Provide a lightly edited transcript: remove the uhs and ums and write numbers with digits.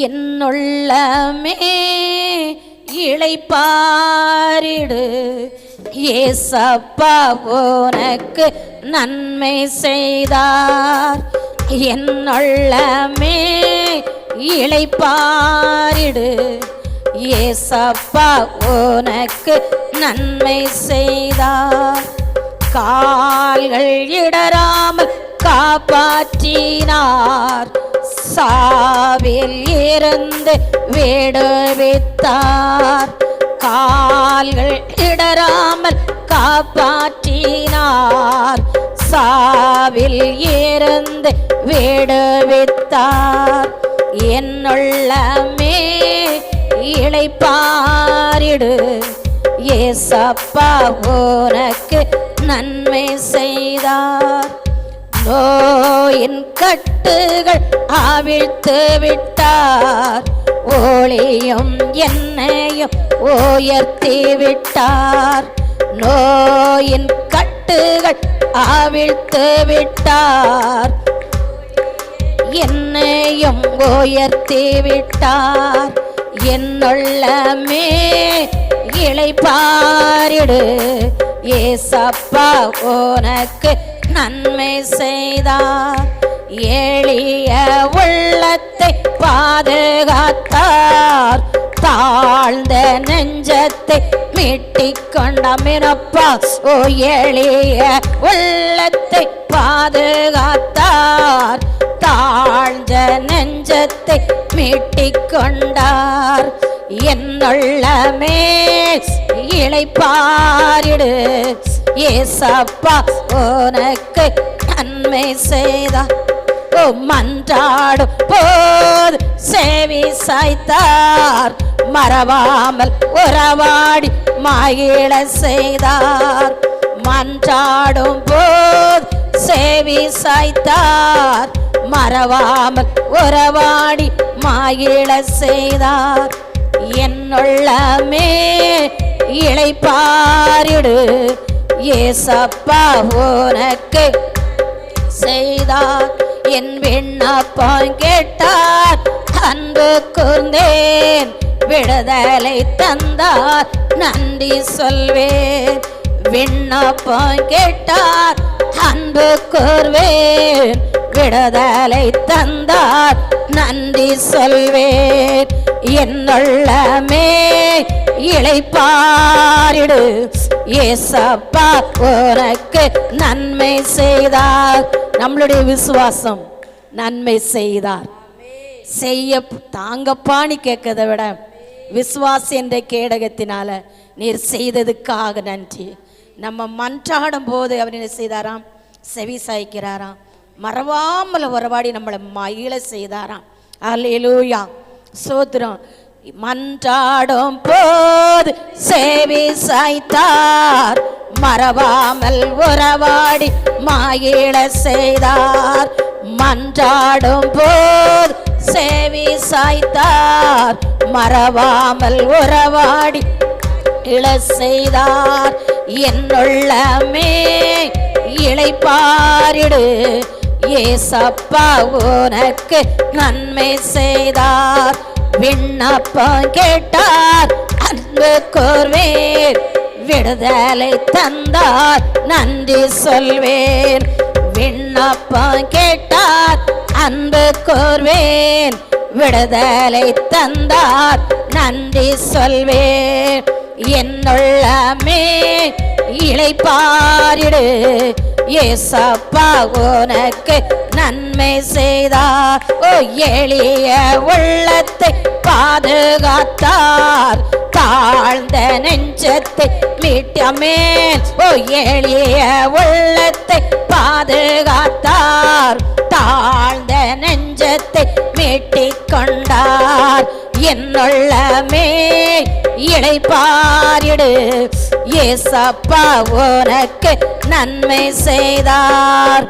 என்னுள்ளமே இளைப்பாரிடு, ஏசப்பா உனக்கு நன்மை செய்தார். என்னுள்ளமே இளைப்பாரிடு, ஏசப்பா உனக்கு நன்மை செய்தார். கால்கள் இடராமல் காப்பாற்றினார், சாவில் இருந்து விடுவித்தார். கால்கள் இடராமல் காப்பாற்றினார், சாவில் இருந்து விடுவித்தார். என்னுள்ளமே இளைப்பாரிடு, ஏசப்பா உனக்கு நன்மை செய்தார். நோயின் கட்டுகள் அவிழ்த்து விட்டார், ஒளியும் என்னையும் உயர்த்தி விட்டார். நோயின் கட்டுகள் அவிழ்த்து விட்டார், என்னையும் உயர்த்தி விட்டார். என்னுள்ளமே இளைப்பாரிடு, ஏசப்பா உனக்கு நன்மை செய்தார். எளிய உள்ளத்தை பாதுகாத்தார், தாழ்ந்த நெஞ்சத்தை மீட்டிக் கொண்டமினப்பா. ஓ எளிய உள்ளத்தை பாதுகாத்தார், தாழ்ந்த நெஞ்சத்தை மீட்டிக் கொண்டார். என்னுள்ளமே இளைப்பாரிடு, ஏசப்பா உனக்கு நன்மை செய்தார். ஓ மன்றாடும் போது செவி சாய்த்தார், மறவாமல் உறவாடி மகிழ செய்தார். மன்றாடும் போது செவி சாய்த்தார், மறவாமல் உறவாடி மகிழ செய்தார். என்னுள்ளமே இளைப்பாரிடு, ஏசப்பா உனக்கு செய்தார். என் விண்ணப்பம் கேட்டார், அன்பு கூர்ந்தேன், விடுதலை தந்தார், நன்றி சொல்வேன். விண்ணப்பம் கேட்டார், அன்பு கூர்வேன், விடுதலை தந்தார், நன்றி சொல்வேன். என்னுள்ளமே இளைப்பாரிடு, ஏசப்பா உனக்கு நன்மை செய்தார். நம்மளுடைய விசுவாசம் நன்மை செய்தார். செய்ய தாங்கப்பான்னு கேட்கதை விட விசுவாசி என்ற கேடகத்தினால நீர் செய்ததுக்காக நன்றி. நம்ம மன்றாடும் போது அவர் என்ன செய்தாராம்? செவி சாய்க்கிறாராம், மறவாமல் உறவாடி நம்மளை மகிழ செய்தாராம். அல்லேலூயா, சோத்திரம். மன்றாடும் போது செவி சாய்த்தார், மறவாமல் உறவாடி மகிழ செய்தார். மன்றாடும் போது செவி சாய்த்தார், மறவாமல் உறவாடி இழ செய்தார். என்னுள்ளமே இளைப்பாரிடு, ஏசப்பா உனக்கு நன்மை செய்தார். விண்ணப்பம் கேட்டார், அன்பு கூர்வேன், விடுதலை தந்தார், நன்றி சொல்வேன். விண்ணப்பம் கேட்டார், அன்பு கூர்வேன், விடுதலை தந்தார், நன்றி சொல்வேன். என்னுள்ளமே இளைப்பாரிடு, ஏசப்பா உனக்கு நன்மை செய்தார். ஓ எளிய உள்ளத்தை பாதுகாத்தார், தாழ்ந்த நெஞ்சத்தை மீட்டமேன். ஓ எளிய உள்ளத்தை பாதுகாத்தார், தாழ்ந்த நெஞ்சத்தை மீட்டிக் கொண்டார். என்னுள்ளமே இளைப்பாரிடு, ஏசப்பா உனக்கு நன்மை செய்தார்.